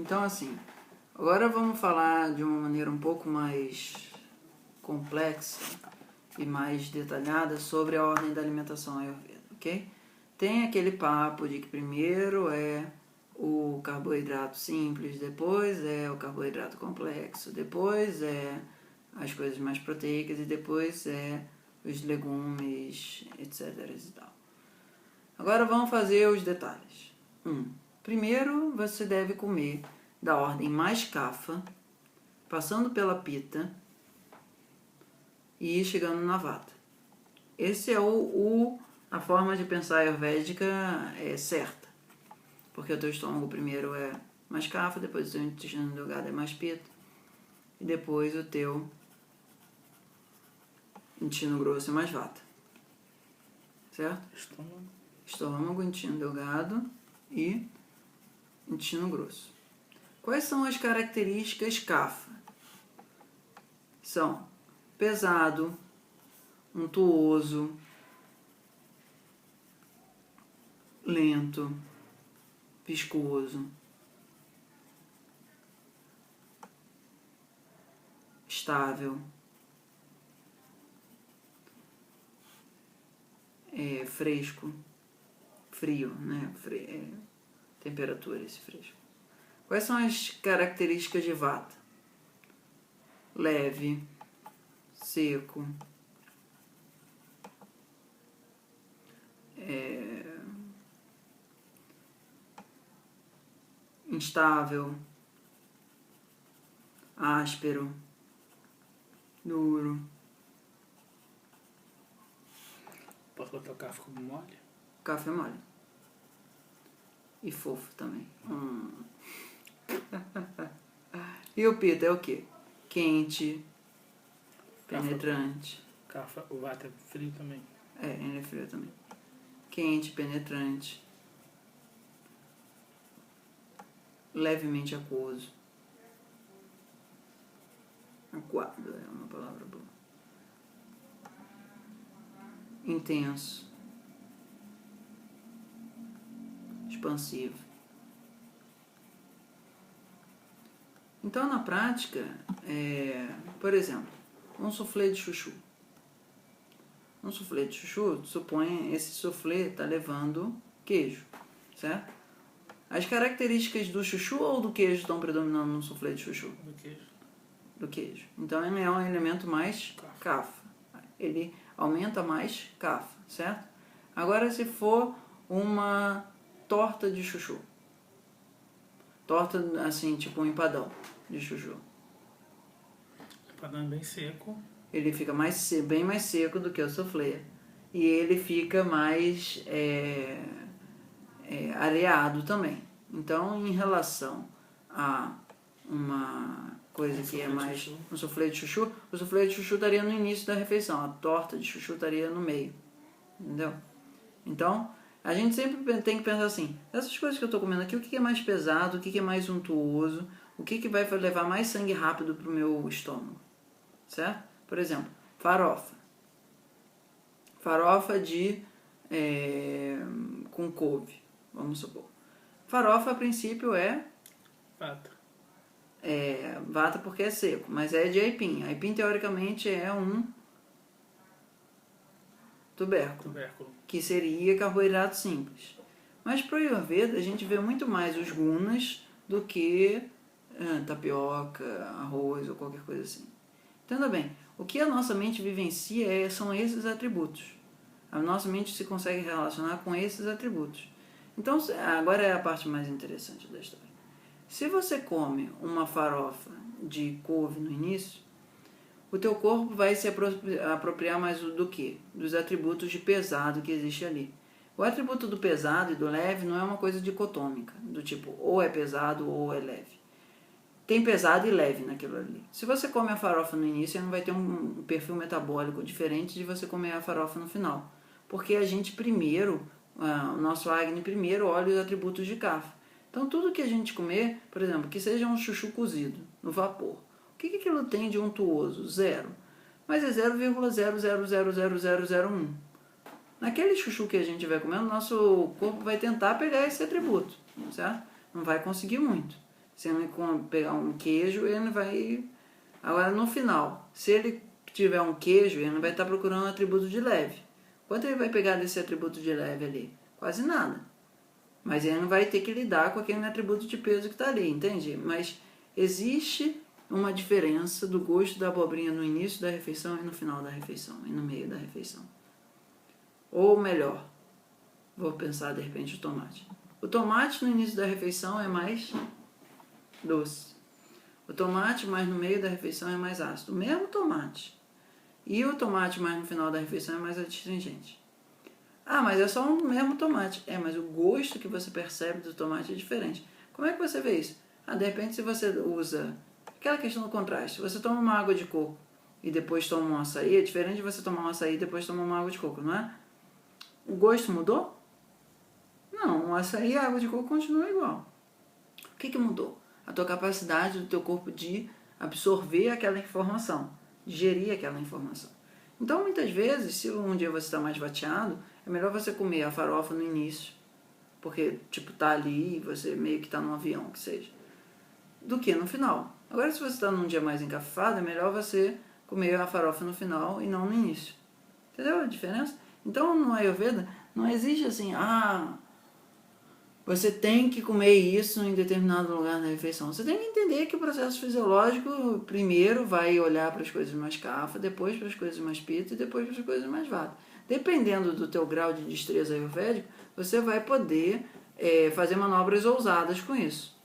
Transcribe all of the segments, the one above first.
Então, assim, agora vamos falar de uma maneira um pouco mais complexa e mais detalhada sobre a ordem da alimentação Ayurveda, ok? Tem aquele papo de que primeiro é o carboidrato simples, depois é o carboidrato complexo, depois é as coisas mais proteicas e depois é os legumes, etc. e tal. Agora vamos fazer os detalhes. Primeiro você deve comer da ordem mais kapha, passando pela pita e chegando na vata. Esse é a forma de pensar ayurvédica certa. Porque o teu estômago primeiro é mais kapha, depois o teu intestino delgado é mais pita, e depois o teu intestino grosso é mais vata. Certo? Estômago, intestino delgado e intestino grosso. Quais são as características kapha? São pesado, untuoso, lento, viscoso, estável, fresco, frio, né? Temperatura, esse fresco. Quais são as características de vata? Leve, seco, instável, áspero, duro. Posso botar o café como mole? Café mole. E fofo também. E o pita é o quê? Quente, penetrante. O vata é frio também. Ele é frio também. Quente, penetrante. Levemente aquoso. Aquado é uma palavra boa. Intenso. Expansivo. Então, na prática, por exemplo, um soufflé de chuchu. Um soufflé de chuchu, supõe esse soufflé está levando queijo, certo? As características do chuchu ou do queijo estão predominando no soufflé de chuchu? Do queijo. Então, ele é um elemento mais kapha. Ele aumenta mais kapha, certo? Agora, se for uma torta de chuchu. Torta, assim, tipo um empadão de chuchu. O empadão é bem seco. Ele fica bem mais seco do que o soufflé. E ele fica mais areado também. Então, em relação a uma coisa que é mais um soufflé de chuchu, o soufflé de chuchu estaria no início da refeição, a torta de chuchu estaria no meio. Entendeu? Então, a gente sempre tem que pensar assim, essas coisas que eu estou comendo aqui, o que é mais pesado, o que é mais untuoso, o que vai levar mais sangue rápido para o meu estômago, certo? Por exemplo, farofa. Farofa com couve, vamos supor. Farofa, a princípio, é Vata. vata porque é seco, mas é de aipim. Aipim, teoricamente, é um tubérculo, que seria carboidrato simples. Mas para o Ayurveda a gente vê muito mais os gunas do que tapioca, arroz ou qualquer coisa assim. Entenda bem, o que a nossa mente vivencia são esses atributos. A nossa mente se consegue relacionar com esses atributos. Então, agora é a parte mais interessante da história. Se você come uma farofa de couve no início, o teu corpo vai se apropriar mais do quê? Dos atributos de pesado que existe ali. O atributo do pesado e do leve não é uma coisa dicotômica, do tipo ou é pesado ou é leve. Tem pesado e leve naquilo ali. Se você come a farofa no início, você não vai ter um perfil metabólico diferente de você comer a farofa no final. Porque a gente primeiro, o nosso Agni primeiro olha os atributos de kapha. Então tudo que a gente comer, por exemplo, que seja um chuchu cozido no vapor, o que aquilo tem de untuoso? 0. Mas é 0,000001. Naquele chuchu que a gente vai comendo, nosso corpo vai tentar pegar esse atributo, certo? Não vai conseguir muito. Se ele pegar um queijo, ele não vai... Agora, no final, se ele tiver um queijo, ele não vai estar procurando um atributo de leve. Quanto ele vai pegar desse atributo de leve ali? Quase nada. Mas ele não vai ter que lidar com aquele atributo de peso que está ali, entende? Mas existe uma diferença do gosto da abobrinha no início da refeição e no final da refeição, e no meio da refeição. Ou melhor, vou pensar de repente o tomate. O tomate no início da refeição é mais doce. O tomate mais no meio da refeição é mais ácido. O mesmo tomate. E o tomate mais no final da refeição é mais astringente. Ah, mas é só o mesmo tomate. É, mas o gosto que você percebe do tomate é diferente. Como é que você vê isso? Ah, de repente se você usa... Aquela questão do contraste. Se você toma uma água de coco e depois toma um açaí, é diferente de você tomar um açaí e depois tomar uma água de coco, não é? O gosto mudou? Não, o açaí e a água de coco continuam igual. O que mudou? A tua capacidade do teu corpo de absorver aquela informação, digerir aquela informação. Então, muitas vezes, se um dia você está mais vateado, é melhor você comer a farofa no início, porque, tipo, tá ali e você meio que tá num avião, que seja, do que no final. Agora, se você está num dia mais encafifado, é melhor você comer a farofa no final e não no início. Entendeu a diferença? Então, no Ayurveda, não existe assim, você tem que comer isso em determinado lugar na refeição. Você tem que entender que o processo fisiológico primeiro vai olhar para as coisas mais kapha, depois para as coisas mais pitta e depois para as coisas mais vata. Dependendo do teu grau de destreza ayurvédico, você vai poder fazer manobras ousadas com isso.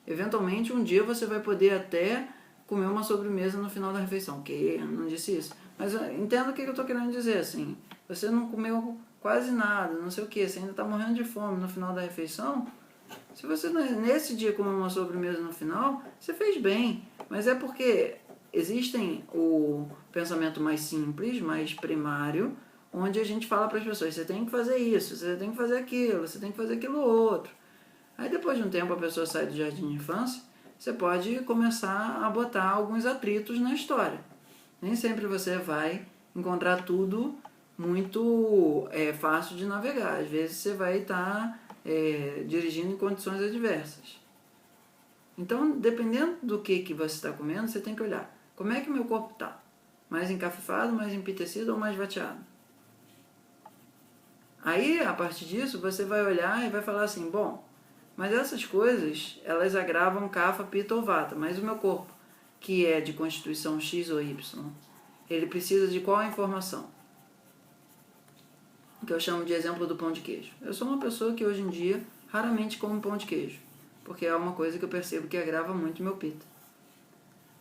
Eventualmente, um dia você vai poder até comer uma sobremesa no final da refeição, que eu não disse isso. Mas entenda o que eu estou querendo dizer, assim. Você não comeu quase nada, não sei o que, você ainda está morrendo de fome no final da refeição. Se você nesse dia comer uma sobremesa no final, você fez bem. Mas é porque existem o pensamento mais simples, mais primário, onde a gente fala para as pessoas, você tem que fazer isso, você tem que fazer aquilo, você tem que fazer aquilo outro. Aí depois de um tempo a pessoa sai do jardim de infância, você pode começar a botar alguns atritos na história. Nem sempre você vai encontrar tudo muito fácil de navegar. Às vezes você vai estar dirigindo em condições adversas. Então, dependendo do que você está comendo, você tem que olhar. Como é que o meu corpo está? Mais encafifado, mais empitecido ou mais vateado? Aí, a partir disso, você vai olhar e vai falar assim, bom, mas essas coisas, elas agravam kapha, pitta ou vata, mas o meu corpo, que é de constituição X ou Y, ele precisa de qual informação? Que eu chamo de exemplo do pão de queijo. Eu sou uma pessoa que hoje em dia raramente como pão de queijo, porque é uma coisa que eu percebo que agrava muito o meu pitta.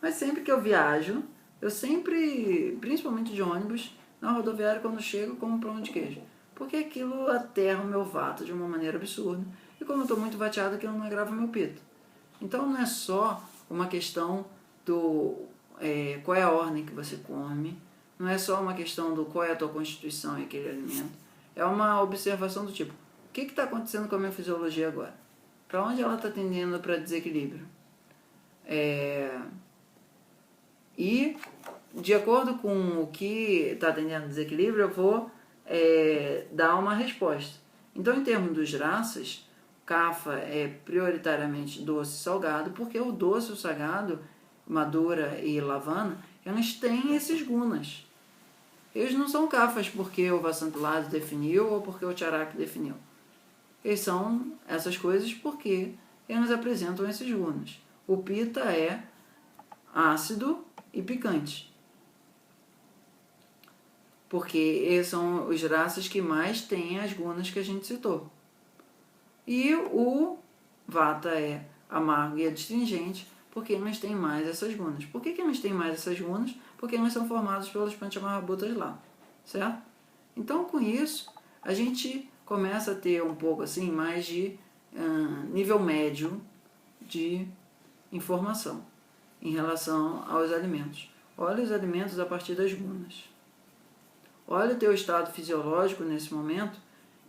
Mas sempre que eu viajo, eu sempre, principalmente de ônibus, na rodoviária, quando chego, como pão de queijo. Porque aquilo aterra o meu vata de uma maneira absurda. E como eu estou muito vateado, aquilo não agrava o meu pitta. Então não é só uma questão do qual é a ordem que você come, não é só uma questão do qual é a tua constituição e aquele alimento. É uma observação do tipo, o que está acontecendo com a minha fisiologia agora? Para onde ela está tendendo para desequilíbrio? E, de acordo com o que está tendendo a desequilíbrio, eu vou dar uma resposta. Então, em termos dos raças, kapha é prioritariamente doce e salgado, porque o doce e o salgado, madura e lavana, elas têm esses gunas. Eles não são kaphas porque o Vasantulado definiu ou porque o Charak definiu. Eles são essas coisas porque eles apresentam esses gunas. O pitta é ácido e picante. Porque eles são os raças que mais têm as gunas que a gente citou. E o vata é amargo e adstringente, porque eles têm mais essas gunas. Por que eles têm mais essas gunas? Porque eles são formados pelas Panchamahabhutas lá, certo? Então, com isso, a gente começa a ter um pouco assim mais de nível médio de informação em relação aos alimentos. Olha os alimentos a partir das gunas. Olha o teu estado fisiológico nesse momento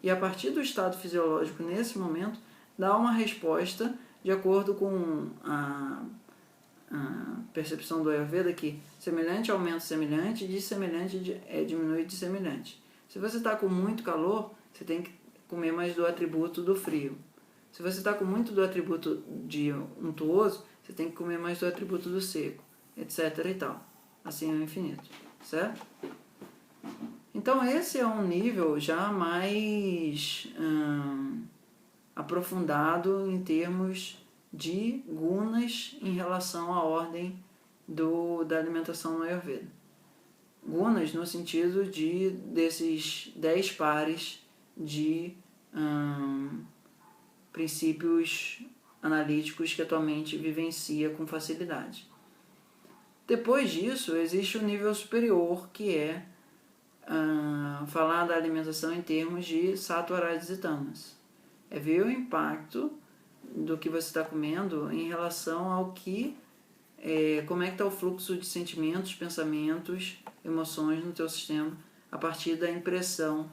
e a partir do estado fisiológico nesse momento dá uma resposta de acordo com a percepção do Ayurveda que semelhante aumenta semelhante e dissemelhante diminui dissemelhante. Se você está com muito calor, você tem que comer mais do atributo do frio. Se você está com muito do atributo de untuoso, você tem que comer mais do atributo do seco, etc. e tal. Assim ao infinito, certo? Então esse é um nível já mais aprofundado em termos de gunas em relação à ordem da alimentação no Ayurveda. Gunas no sentido desses 10 pares de princípios analíticos que a tua mente vivencia com facilidade. Depois disso, existe o nível superior, que é falar da alimentação em termos de sattva, rajas e tamas. É ver o impacto do que você está comendo em relação ao que, como é que está o fluxo de sentimentos, pensamentos, emoções no teu sistema a partir da impressão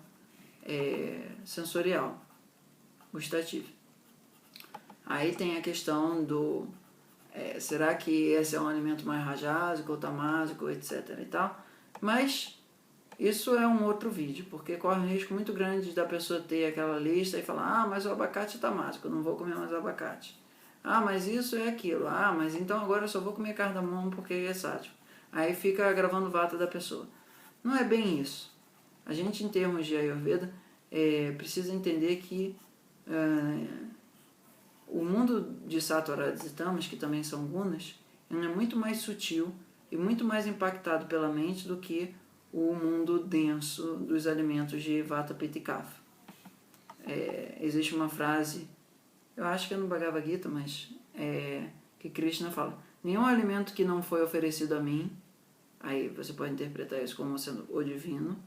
sensorial, gustativa. Aí tem a questão do será que esse é um alimento mais rajásico ou tamásico, etc. e tal, mas isso é um outro vídeo, porque corre um risco muito grande da pessoa ter aquela lista e falar, mas o abacate é tamásico, eu não vou comer mais abacate. Mas isso é aquilo. Mas então agora eu só vou comer cardamomo porque é sático. Aí fica gravando vata da pessoa. Não é bem isso. A gente, em termos de Ayurveda, precisa entender que o mundo de sattva, rajas e tamas, que também são gunas, ele é muito mais sutil e muito mais impactado pela mente do que o mundo denso dos alimentos de vata, pitta e kapha. Existe uma frase, eu acho que é no Bhagavad Gita, mas que Krishna fala: nenhum alimento que não foi oferecido a mim, aí você pode interpretar isso como sendo o divino,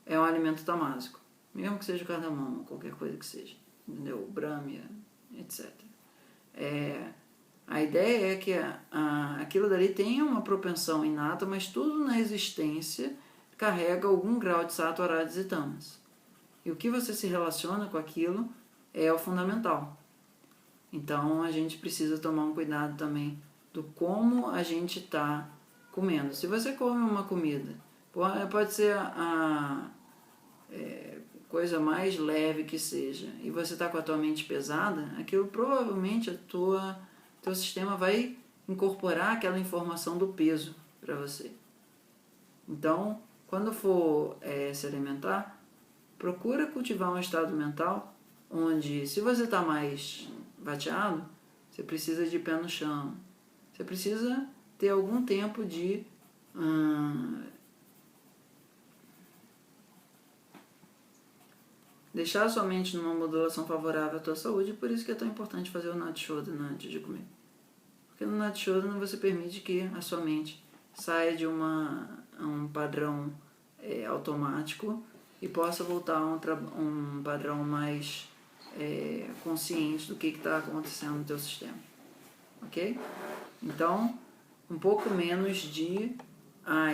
é um alimento tamásico, mesmo que seja o cardamomo, qualquer coisa que seja, entendeu? Brahmia, etc. A ideia é que aquilo dali tem uma propensão inata, mas tudo na existência carrega algum grau de sattva, rajas e tamas. E o que você se relaciona com aquilo é o fundamental. Então a gente precisa tomar um cuidado também do como a gente está comendo. Se você come uma comida, pode ser a coisa mais leve que seja, e você está com a tua mente pesada, aquilo provavelmente teu sistema vai incorporar aquela informação do peso para você. Então, quando for se alimentar, procura cultivar um estado mental onde, se você está mais vateado, você precisa de pé no chão, você precisa ter algum tempo de deixar a sua mente numa modulação favorável à tua saúde, por isso que é tão importante fazer o Nati Shodhana antes de comer. Porque no Nati Shodhana você permite que a sua mente saia de um padrão automático e possa voltar a um padrão mais consciente do que está acontecendo no teu sistema. Ok? Então, um pouco menos de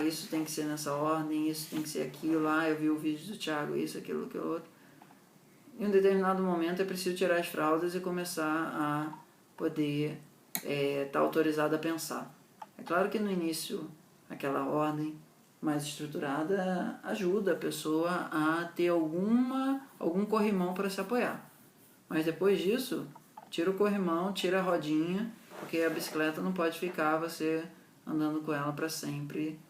isso tem que ser nessa ordem, isso tem que ser aquilo, eu vi o vídeo do Thiago, isso, aquilo, aquilo outro. Em um determinado momento é preciso tirar as fraldas e começar a poder estar autorizado a pensar. É claro que no início aquela ordem mais estruturada ajuda a pessoa a ter algum corrimão para se apoiar. Mas depois disso, tira o corrimão, tira a rodinha, porque a bicicleta não pode ficar você andando com ela para sempre,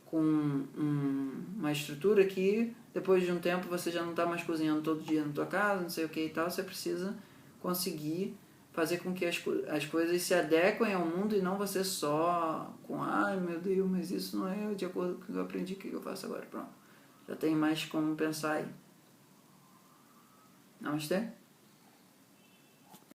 com uma estrutura que depois de um tempo você já não está mais cozinhando todo dia na tua casa, não sei o que e tal, você precisa conseguir fazer com que as coisas se adequem ao mundo e não você só com, meu Deus, mas isso não é de acordo com o que eu aprendi, o que eu faço agora? Pronto, já tem mais como pensar aí. Namastê?